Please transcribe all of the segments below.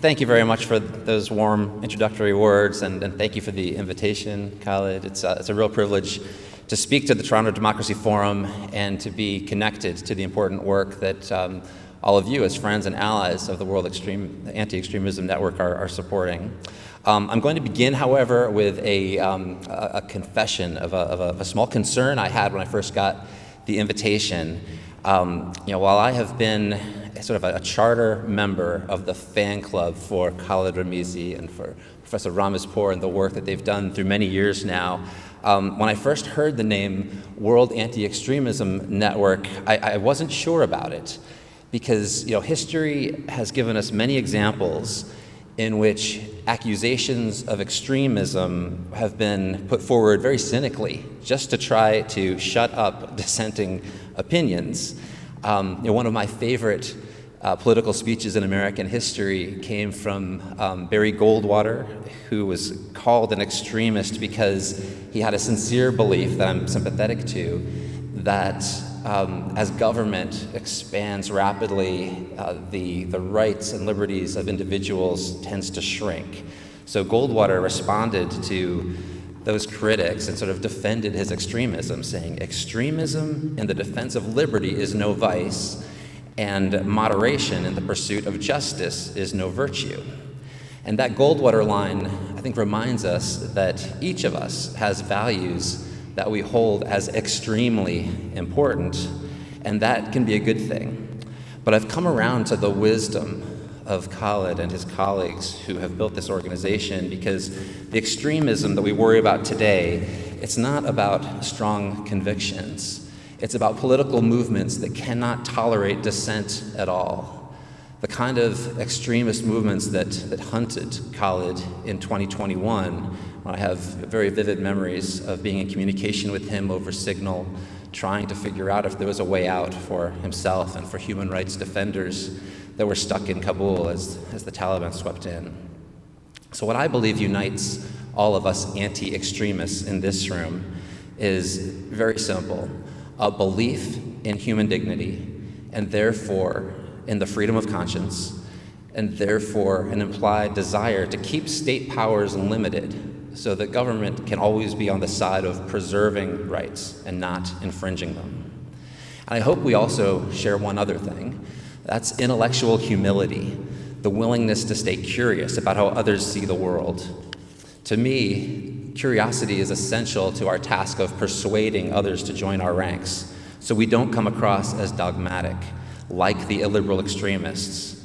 thank you very much for those warm introductory words, and thank you for the invitation, Khalid. It's a real privilege to speak to the Toronto Democracy Forum and to be connected to the important work that all of you as friends and allies of the World Anti-Extremism Network are supporting. I'm going to begin, however, with a confession of a small concern I had when I first got the invitation. While I have been sort of a charter member of the fan club for Khalid Ramizi and for Professor Ramizpour and the work that they've done through many years now, when I first heard the name World Anti-Extremism Network, I wasn't sure about it, because history has given us many examples in which accusations of extremism have been put forward very cynically, just to try to shut up dissenting opinions. One of my favorite political speeches in American history came from Barry Goldwater, who was called an extremist because he had a sincere belief that I'm sympathetic to, that as government expands rapidly, the rights and liberties of individuals tends to shrink. So Goldwater responded to those critics and sort of defended his extremism, saying, "Extremism in the defense of liberty is no vice, and moderation in the pursuit of justice is no virtue." And that Goldwater line, I think, reminds us that each of us has values that we hold as extremely important, and that can be a good thing. But I've come around to the wisdom of Khalid and his colleagues who have built this organization, because the extremism that we worry about today, it's not about strong convictions. It's about political movements that cannot tolerate dissent at all. The kind of extremist movements that hunted Khalid in 2021, I have very vivid memories of being in communication with him over Signal, trying to figure out if there was a way out for himself and for human rights defenders that were stuck in Kabul as the Taliban swept in. So what I believe unites all of us anti-extremists in this room is very simple: a belief in human dignity, and therefore in the freedom of conscience, and therefore an implied desire to keep state powers limited so that government can always be on the side of preserving rights and not infringing them. And I hope we also share one other thing. That's intellectual humility, the willingness to stay curious about how others see the world. To me, curiosity is essential to our task of persuading others to join our ranks, so we don't come across as dogmatic, like the illiberal extremists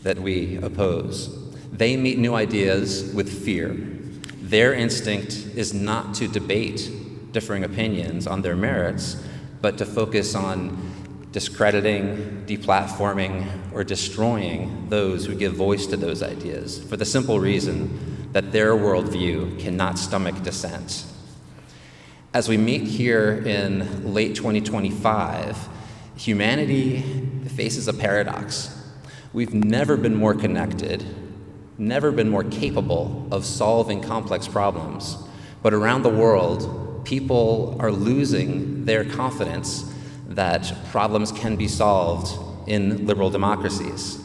that we oppose. They meet new ideas with fear. Their instinct is not to debate differing opinions on their merits, but to focus on discrediting, deplatforming, or destroying those who give voice to those ideas, for the simple reason that their worldview cannot stomach dissent. As we meet here in late 2025, humanity faces a paradox. We've never been more connected, never been more capable of solving complex problems, but around the world, people are losing their confidence that problems can be solved in liberal democracies.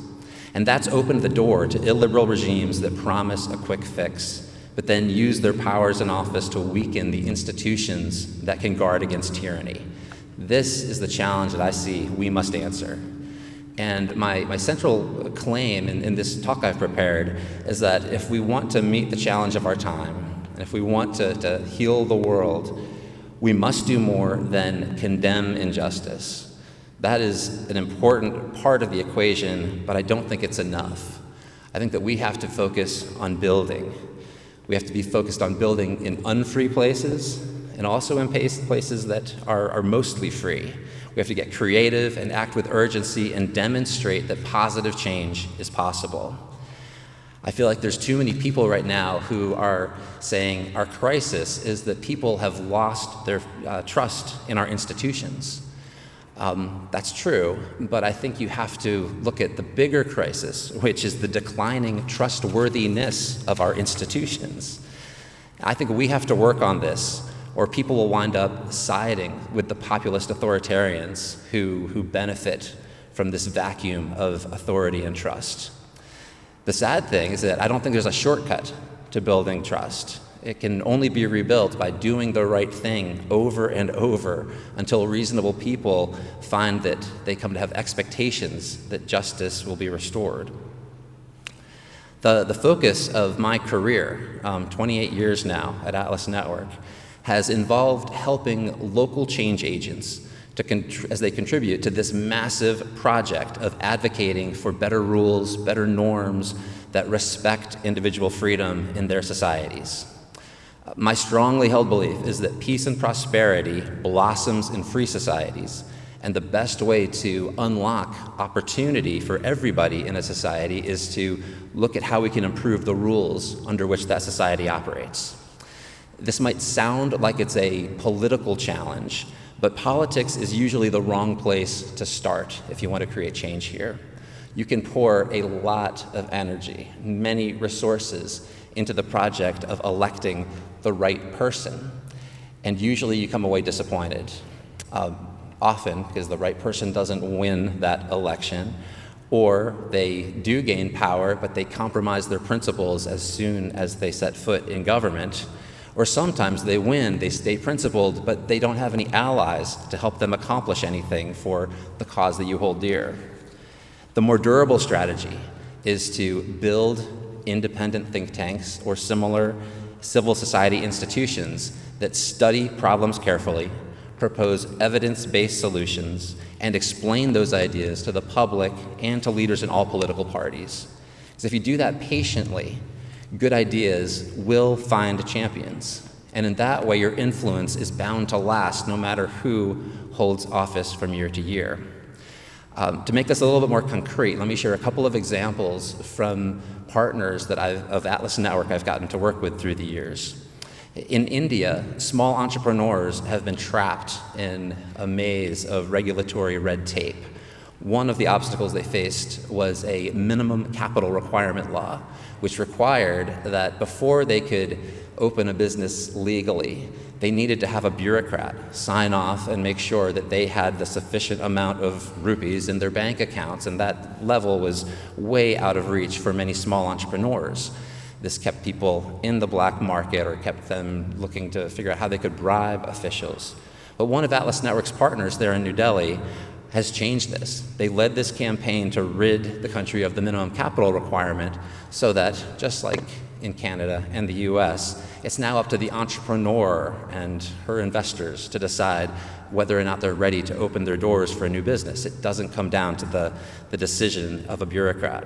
And that's opened the door to illiberal regimes that promise a quick fix, but then use their powers in office to weaken the institutions that can guard against tyranny. This is the challenge that I see we must answer. And my central claim in this talk I've prepared is that if we want to meet the challenge of our time, and if we want to heal the world, we must do more than condemn injustice. That is an important part of the equation, but I don't think it's enough. I think that we have to focus on building. We have to be focused on building in unfree places and also in places that are mostly free. We have to get creative and act with urgency and demonstrate that positive change is possible. I feel like there's too many people right now who are saying our crisis is that people have lost their trust in our institutions. That's true, but I think you have to look at the bigger crisis, which is the declining trustworthiness of our institutions. I think we have to work on this, or people will wind up siding with the populist authoritarians who benefit from this vacuum of authority and trust. The sad thing is that I don't think there's a shortcut to building trust. It can only be rebuilt by doing the right thing over and over until reasonable people find that they come to have expectations that justice will be restored. The focus of my career, 28 years now at Atlas Network, has involved helping local change agents as they contribute to this massive project of advocating for better rules, better norms that respect individual freedom in their societies. My strongly held belief is that peace and prosperity blossoms in free societies, and the best way to unlock opportunity for everybody in a society is to look at how we can improve the rules under which that society operates. This might sound like it's a political challenge, but politics is usually the wrong place to start if you want to create change here. You can pour a lot of energy, many resources, into the project of electing the right person, and usually you come away disappointed. Often because the right person doesn't win that election, or they do gain power, but they compromise their principles as soon as they set foot in government. Or sometimes they win, they stay principled, but they don't have any allies to help them accomplish anything for the cause that you hold dear. The more durable strategy is to build independent think tanks or similar civil society institutions that study problems carefully, propose evidence-based solutions, and explain those ideas to the public and to leaders in all political parties. Because if you do that patiently, good ideas will find champions. And in that way, your influence is bound to last no matter who holds office from year to year. To make this a little bit more concrete, let me share a couple of examples from partners that of Atlas Network I've gotten to work with through the years. In India, small entrepreneurs have been trapped in a maze of regulatory red tape. One of the obstacles they faced was a minimum capital requirement law, which required that before they could open a business legally, they needed to have a bureaucrat sign off and make sure that they had the sufficient amount of rupees in their bank accounts, and that level was way out of reach for many small entrepreneurs. This kept people in the black market or kept them looking to figure out how they could bribe officials. But one of Atlas Network's partners there in New Delhi has changed this. They led this campaign to rid the country of the minimum capital requirement so that, just like in Canada and the US, it's now up to the entrepreneur and her investors to decide whether or not they're ready to open their doors for a new business. It doesn't come down to the decision of a bureaucrat.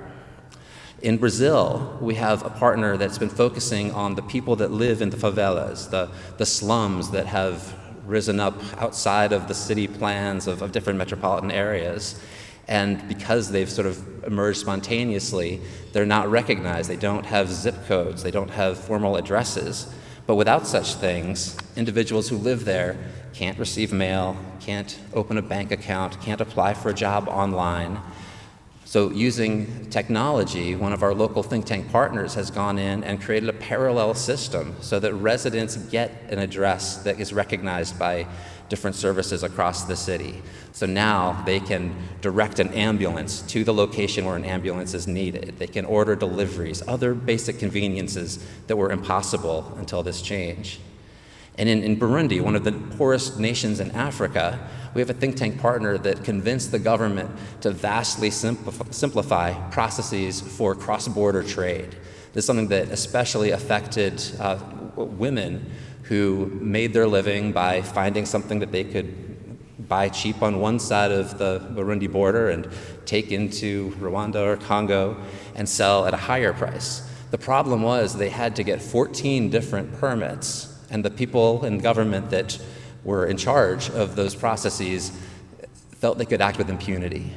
In Brazil, we have a partner that's been focusing on the people that live in the favelas, the slums that have risen up outside of the city plans of different metropolitan areas. And because they've sort of emerged spontaneously, they're not recognized. They don't have zip codes. They don't have formal addresses. But without such things, individuals who live there can't receive mail, can't open a bank account, can't apply for a job online. So using technology, one of our local think tank partners has gone in and created a parallel system so that residents get an address that is recognized by different services across the city. So now they can direct an ambulance to the location where an ambulance is needed. They can order deliveries, other basic conveniences that were impossible until this change. And in Burundi, one of the poorest nations in Africa, we have a think tank partner that convinced the government to vastly simplify processes for cross-border trade. This is something that especially affected women who made their living by finding something that they could buy cheap on one side of the Burundi border and take into Rwanda or Congo and sell at a higher price. The problem was they had to get 14 different permits, and the people in government that were in charge of those processes felt they could act with impunity.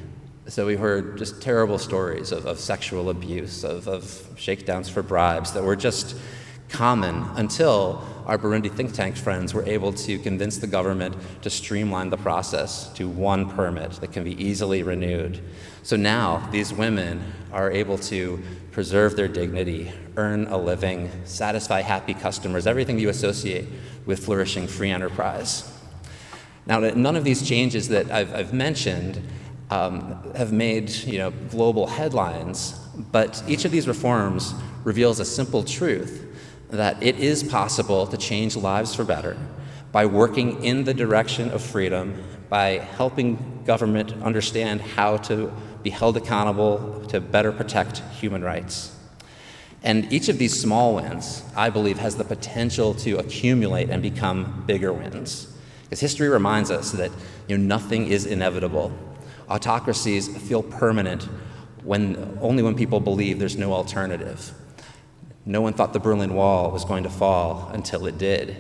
So we heard just terrible stories of sexual abuse, of shakedowns for bribes that were just common until our Burundi think tank friends were able to convince the government to streamline the process to one permit that can be easily renewed. So now these women are able to preserve their dignity, earn a living, satisfy happy customers, everything you associate with flourishing free enterprise. Now, none of these changes that I've mentioned have made global headlines, But each of these reforms reveals a simple truth, that it is possible to change lives for better by working in the direction of freedom, by helping government understand how to be held accountable to better protect human rights. And each of these small wins, I believe, has the potential to accumulate and become bigger wins. Because history reminds us that nothing is inevitable. Autocracies feel permanent only when people believe there's no alternative. No one thought the Berlin Wall was going to fall until it did.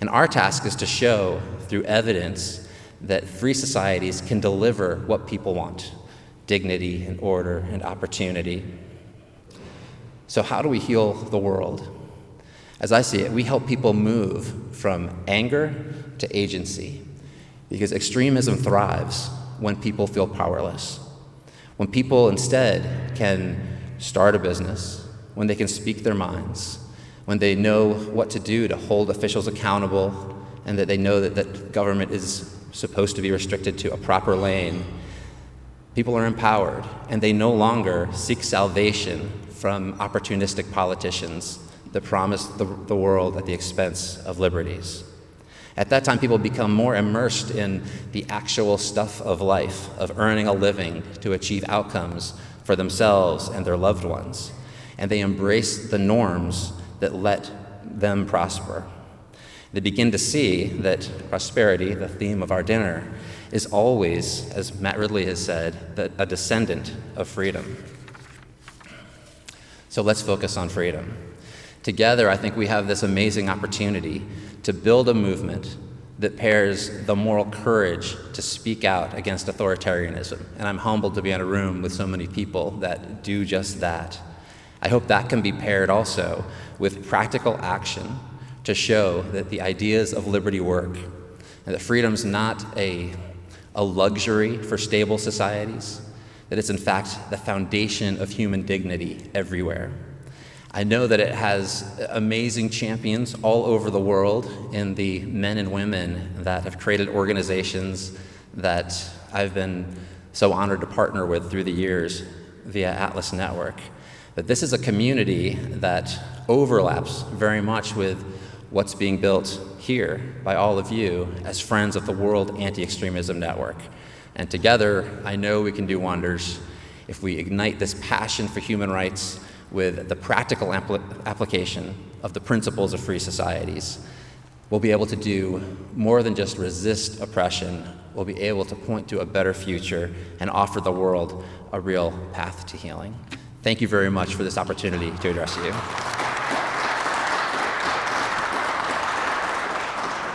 And our task is to show through evidence that free societies can deliver what people want: dignity and order and opportunity. So how do we heal the world? As I see it, we help people move from anger to agency, because extremism thrives when people feel powerless. When people instead can start a business, when they can speak their minds, when they know what to do to hold officials accountable, and that they know that government is supposed to be restricted to a proper lane, people are empowered, and they no longer seek salvation from opportunistic politicians that promise the world at the expense of liberties. At that time, people become more immersed in the actual stuff of life, of earning a living to achieve outcomes for themselves and their loved ones. And they embrace the norms that let them prosper. They begin to see that prosperity, the theme of our dinner, is always, as Matt Ridley has said, a descendant of freedom. So let's focus on freedom. Together, I think we have this amazing opportunity to build a movement that pairs the moral courage to speak out against authoritarianism. And I'm humbled to be in a room with so many people that do just that. I hope that can be paired also with practical action to show that the ideas of liberty work, and that freedom's not a luxury for stable societies, that it's in fact the foundation of human dignity everywhere. I know that it has amazing champions all over the world in the men and women that have created organizations that I've been so honored to partner with through the years via Atlas Network. But this is a community that overlaps very much with what's being built here by all of you as friends of the World Anti-Extremism Network. And together, I know we can do wonders if we ignite this passion for human rights with the practical application of the principles of free societies. We'll be able to do more than just resist oppression. We'll be able to point to a better future and offer the world a real path to healing. Thank you very much for this opportunity to address you.